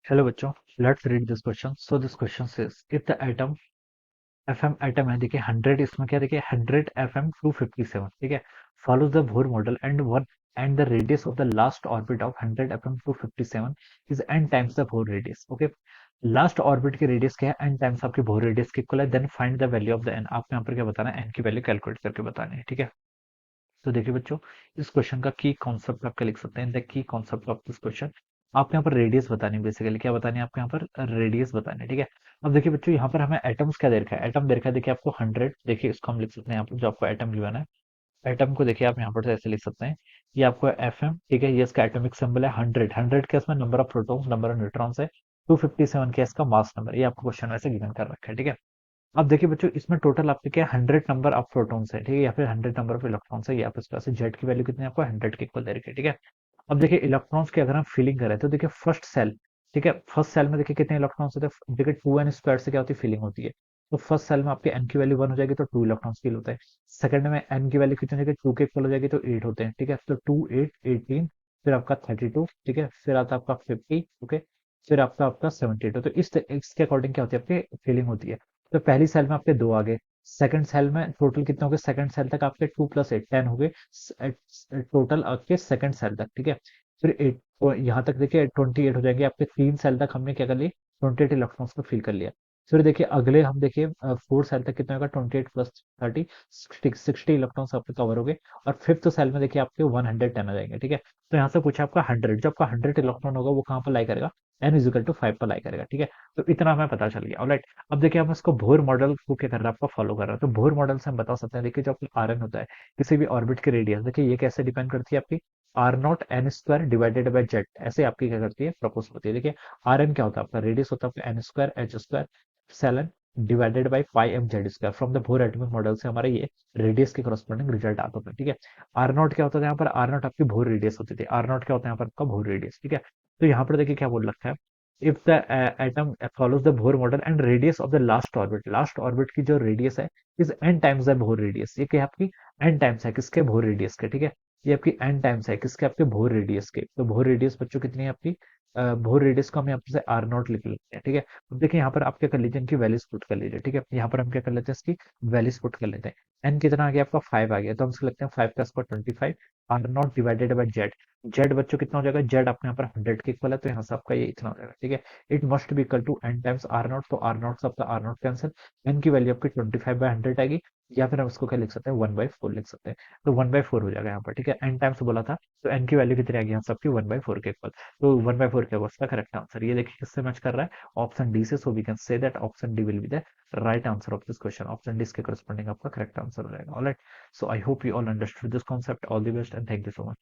Hello बच्चों, let's read this question. So this question says if the atom FM atom है, देखिए 100, इसमें क्या देखिए 100 एफएम 257, ठीक है, follows the Bohr model and one and the radius of the last orbit of 100 FM 257 is n times the Bohr radius. Okay, last orbit की radius क्या है, n टाइम्स आपकी बोर रेडियस की इक्वल है. Then find the value of the n. आपको यहाँ पर क्या बताना है, n की वैल्यू कैलकुलेट करके बतानी है, ठीक है. तो देखिए बच्चों, इस क्वेश्चन का की कॉन्सेप्ट आपका लिख सकते हैं. The key concept of this question, आपको यहाँ पर रेडियस बतानी है. बेसिकली क्या बतानी है आपको यहाँ पर, रेडियस बतानी है, ठीक है. अब देखिए बच्चों, यहाँ पर हमें एटम्स क्या दे रखा है, एटम दे रखा है देखिए आपको 100. देखिए इसको हम लिख सकते हैं यहाँ पर, जो आपको एटम गिवन है, एटम को देखिए आप यहाँ पर ऐसे लिख सकते हैं. ये आपको एफएम, ठीक है, ये इसका एटॉमिक सिंबल है 100. 100 के इसमें number of protons, number of neutrons है. 257 के इसका मास नंबर, ये आपको क्वेश्चन वैसे गिवन कर रखा है, ठीक है. अब देखिए बच्चों, इसमें टोटल आपके क्या 100 नंबर ऑफ प्रोटॉन्स है, ठीक है, या फिर 100 नंबर ऑफ इलेक्ट्रॉन्स है. ये आप इस तरह से जेड की वैल्यू कितनी है आपको 100 के इक्वल दे रखी है, ठीक है. अब देखिए इलेक्ट्रॉन्स की अगर हम फीलिंग करें तो देखिए फर्स्ट सेल, ठीक है, फर्स्ट सेल में देखिए कितने इलेक्ट्रॉन्स होते हैं. देखिए 2n स्क्वायर से क्या होती है, फीलिंग होती है. तो फर्स्ट सेल में आपके n की वैल्यू 1 हो जाएगी तो 2 इलेक्ट्रॉन्स फील होते हैं. सेकंड में n की वैल्यू कितनी हो जाएगी, 2 के इक्वल हो जाएगी तो 8 होते हैं, ठीक है. तो 2 8 18, फिर आपका 32, ठीक है, फिर आता है आपका 50, ओके, फिर आपका आपका 72. तो इसके अकॉर्डिंग क्या होती है, आपकी फीलिंग होती है. तो पहली सेल में आपके 2 आ गए. सेकंड सेल में टोटल कितने हो गए, सेकंड सेल तक आपके 2 + 8 10 हो गए टोटल आपके सेकंड सेल तक, ठीक है. फिर 8, यहाँ तक देखिए 28 हो जाएंगे आपके. 3 सेल तक हमने क्या कर लिया, 28 इलेक्ट्रॉन्स को फिल कर लिया. फिर देखिए अगले हम देखिए 4 सेल तक कितना होगा, 28 + 30 60 इलेक्ट्रॉन्स आपके कवर हो गए. और फिफ्थ सेल में देखिए आपके 110 आ जाएंगे, ठीक है. तो यहाँ से पूछा आपका 100, जो आपका 100 इलेक्ट्रॉन होगा वो कहाँ पर लाई करेगा, n = 5 पर लाई करेगा, ठीक है. तो इतना हमें पता चल गया, ऑलराइट. अब देखिए हम इसको बोर मॉडल को क्या कर रहा है, आपका फॉलो कर रहा है. तो बोर मॉडल से हम बता सकते हैं, देखिए जो आपका आर एन होता है, किसी भी ऑर्बिट की रेडियस, देखिए ये कैसे डिपेंड करती है आपकी, R naught N square divided by Z, ऐसे आपकी क्या करती है, प्रपोज होती है. देखिए आर एन क्या होता है, आपका रेडियस होता है आपका N square H square epsilon divided by pi M Z square. From the Bohr atomic model से हमारा ये रेडियस के करस्पॉन्डिंग रिजल्ट आता था, ठीक है. आर नॉट क्या होता था यहाँ पर, आर नॉट आपकी बोर रेडियस होती थी. आर नॉट क्या होता है यहाँ पर आपका बोर रेडियस, ठीक है. तो यहाँ पर देखिए क्या बोल रखा है, if the atom follows the Bohr model and radius of the last orbit की जो रेडियस है is n times the Bohr radius. ये क्या है आपकी n टाइम्स है किसके, Bohr रेडियस के, ठीक है. ये आपकी n टाइम्स है किसके, आपके Bohr रेडियस के. तो Bohr रेडियस बच्चों कितनी है आपकी, Bohr रेडियस को हम यहाँ पर से आर नॉट लिख लेते हैं, ठीक है. अब देखिए यहाँ पर आप क्या कर लीजिए, इनकी वैल्यूज पुट कर लीजिए, ठीक है. यहाँ पर हम क्या कर लेते हैं, इसकी वैल्यूज पुट कर लेते हैं. n कितना आ गया आपका 5 आ गया, तो हम इसको लिखते हैं 5 का square 25 R naught divided by Z. Z बच्चों कितना हो जाएगा, जेड आपके यहाँ पर 100 के इक्वल है, तो यहाँ से आपका ये इतना हो जाएगा, ठीक है. It must be equal to N times R naught. तो आर नॉट से आपका आर नॉट कैंसिल, एन की वैल्यू आपकी 25/100 आएगी. या फिर हम इसको क्या लिख सकते हैं, 1/4 लिख सकते हैं. तो 1/4 हो जाएगा यहाँ पर, ठीक है. एन टाइम्स बोला था तो एन की वैल्यू कितनी आएगी यहाँ से आपकी 1/4 के इक्वल. तो 1/4 क्या होगा उसका करेक्ट आंसर. ये देखिए किससे मैच कर रहा है, ऑप्शन डी से. So we can say that option D will be the right answer of this question. Option D इसके करस्पॉन्डिंग आपका करेक्ट आंसर हो जाएगा, alright. So I hope you all understood this concept. All the best and thank you so much.